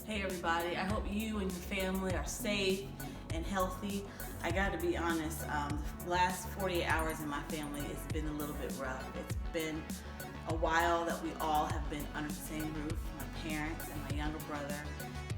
Hey everybody, I hope you and your family are safe and healthy. I gotta be honest, the last 48 hours in my family it's been a little bit rough. It's been a while that we all have been under the same roof, my parents and my younger brother,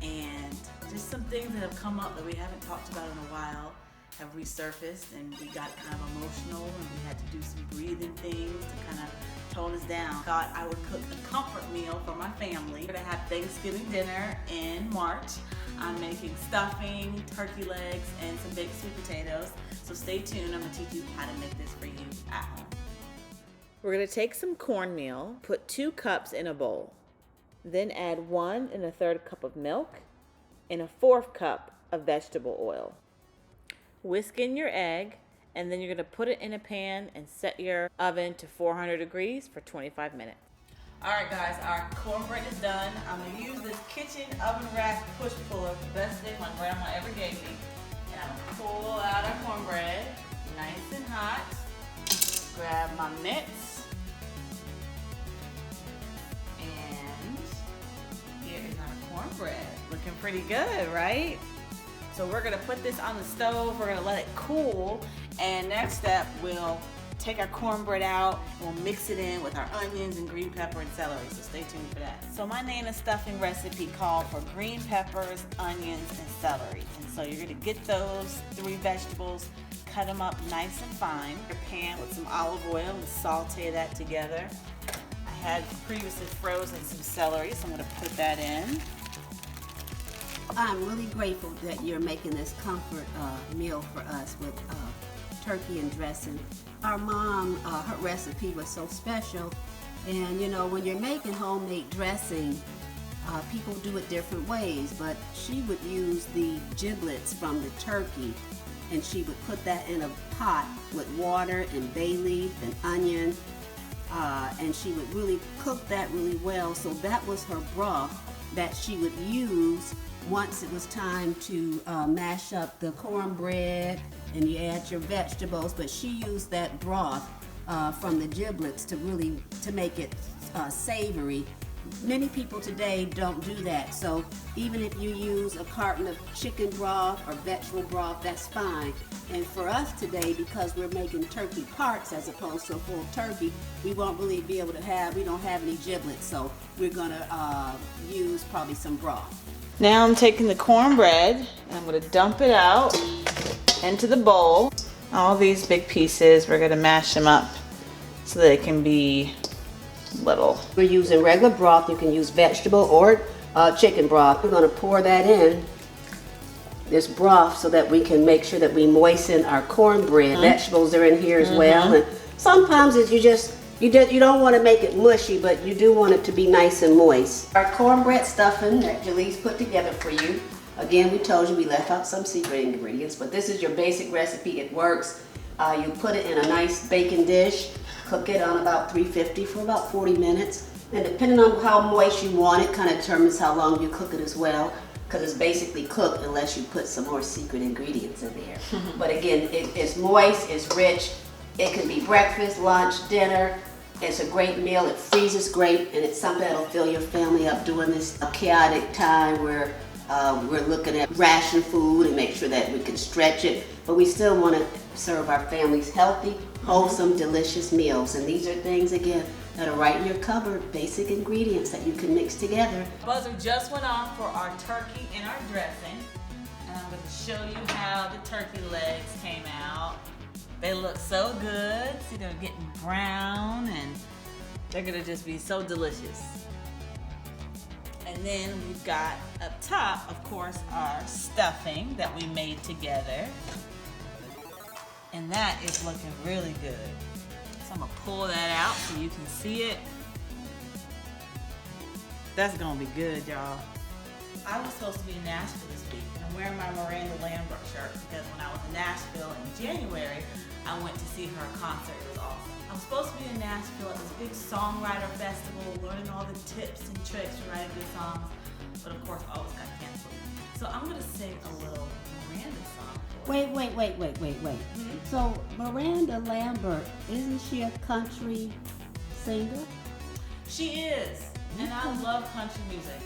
and just some things that have come up that we haven't talked about in a while have resurfaced, and we got kind of emotional and we had to do some breathing things to kind of tone us down. Thought I would cook a comfort meal for my family. We're gonna have Thanksgiving dinner in March. I'm making stuffing, turkey legs, and some baked sweet potatoes. So stay tuned, I'm gonna teach you how to make this for you at home. We're gonna take some cornmeal, put 2 cups in a bowl, then add 1 1/3 cup of milk and a 1/4 cup of vegetable oil. Whisk in your egg, and then you're going to put it in a pan and set your oven to 400 degrees for 25 minutes. Alright guys, our cornbread is done. I'm going to use this kitchen oven rack push puller, the best thing my grandma ever gave me. And I'm going to pull out our cornbread, nice and hot. Grab my mitts. And here is our cornbread. Looking pretty good, right? So we're gonna put this on the stove, we're gonna let it cool, and next step, we'll take our cornbread out and we'll mix it in with our onions and green pepper and celery, so stay tuned for that. So my Nana's stuffing recipe called for green peppers, onions, and celery. And so you're gonna get those 3 vegetables, cut them up nice and fine. Your pan with some olive oil and saute that together. I had previously frozen some celery, so I'm gonna put that in. I'm really grateful that you're making this comfort meal for us with turkey and dressing. Our mom, her recipe was so special, and you know, when you're making homemade dressing, people do it different ways, but she would use the giblets from the turkey, and she would put that in a pot with water and bay leaf and onion, and she would really cook that really well. So that was her broth that she would use once it was time to mash up the cornbread and you add your vegetables. But she used that broth from the giblets to make it savory. Many people today don't do that, so even if you use a carton of chicken broth or vegetable broth, that's fine. And for us today, because we're making turkey parts as opposed to a full turkey, we won't really be able to we don't have any giblets, so we're gonna use probably some broth. Now I'm taking the cornbread and I'm going to dump it out into the bowl. All these big pieces, we're going to mash them up so they can be little. We're using regular broth. You can use vegetable or chicken broth. We're going to pour that in, this broth, so that we can make sure that we moisten our cornbread. Vegetables are in here as well. And sometimes you don't want to make it mushy, but you do want it to be nice and moist. Our cornbread stuffing that Jaleese put together for you. Again, we told you we left out some secret ingredients, but this is your basic recipe. It works. You put it in a nice baking dish, cook it on about 350 for about 40 minutes. And depending on how moist you want it, kind of determines how long you cook it as well, because it's basically cooked unless you put some more secret ingredients in there. But again, it's moist, it's rich. It can be breakfast, lunch, dinner. It's a great meal. It freezes great, and it's something that'll fill your family up during this chaotic time where we're looking at ration food and make sure that we can stretch it, but we still want to serve our families healthy, wholesome, delicious meals. And these are things, again, that are right in your cupboard, basic ingredients that you can mix together. Buzzer just went off for our turkey and our dressing, and I'm going to show you how the turkey legs came out. They look so good. See, they're getting brown and they're gonna just be so delicious. And then we've got up top, of course, our stuffing that we made together. And that is looking really good. So I'm gonna pull that out so you can see it. That's gonna be good, y'all. I was supposed to be in Nashville this week, and I'm wearing my Miranda Lambert shirt because when I was in Nashville in January, I went to see her concert. It was awesome. I'm supposed to be in Nashville at this big songwriter festival, learning all the tips and tricks for writing good songs, but of course, all got canceled. So I'm gonna sing a little Miranda song. Wait. So Miranda Lambert, isn't she a country singer? She is, and I love country music.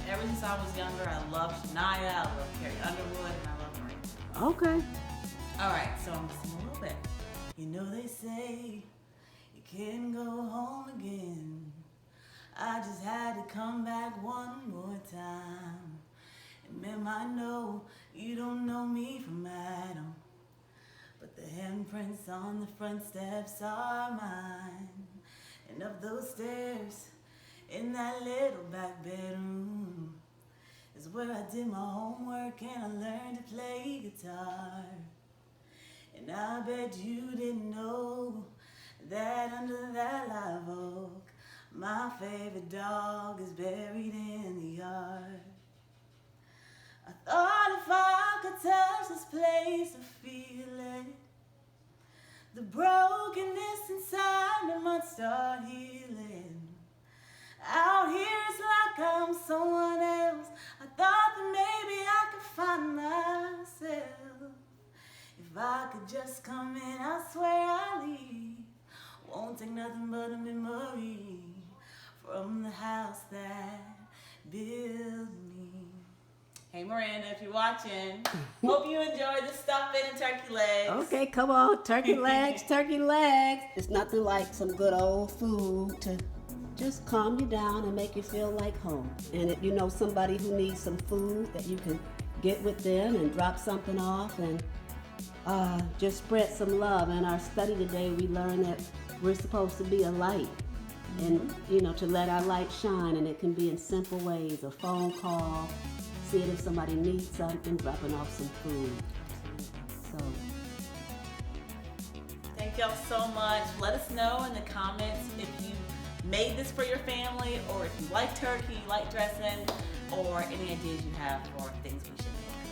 Ever since I was younger, I love Shania, I love Carrie Underwood, and I love Miranda. Okay. All right, so I'm gonna sing a little bit. You know they say you can't go home again. I just had to come back one more time. And ma'am, I know you don't know me from Adam, but the handprints on the front steps are mine. And up those stairs in that little back bedroom is where I did my homework and I learned to play guitar. And I bet you didn't know that under that live oak, my favorite dog is buried in the yard. I thought if I could touch this place and feel it, the brokenness inside me might start healing. Out here it's like I'm someone else. I thought that maybe I could find myself. If I could just come in, I swear I'll leave. Won't take nothing but a memory from the house that built me. Hey Miranda, if you're watching, hope you enjoyed the stuffing and turkey legs. Okay, come on, turkey legs, turkey legs. It's nothing like some good old food to just calm you down and make you feel like home. And if you know somebody who needs some food, that you can get with them and drop something off and just spread some love. In our study today, we learned that we're supposed to be a light and, you know, to let our light shine. And it can be in simple ways, a phone call, seeing if somebody needs something, dropping off some food. So, thank y'all so much. Let us know in the comments if you made this for your family, or if you like turkey, like dressing, or any ideas you have for things we should make.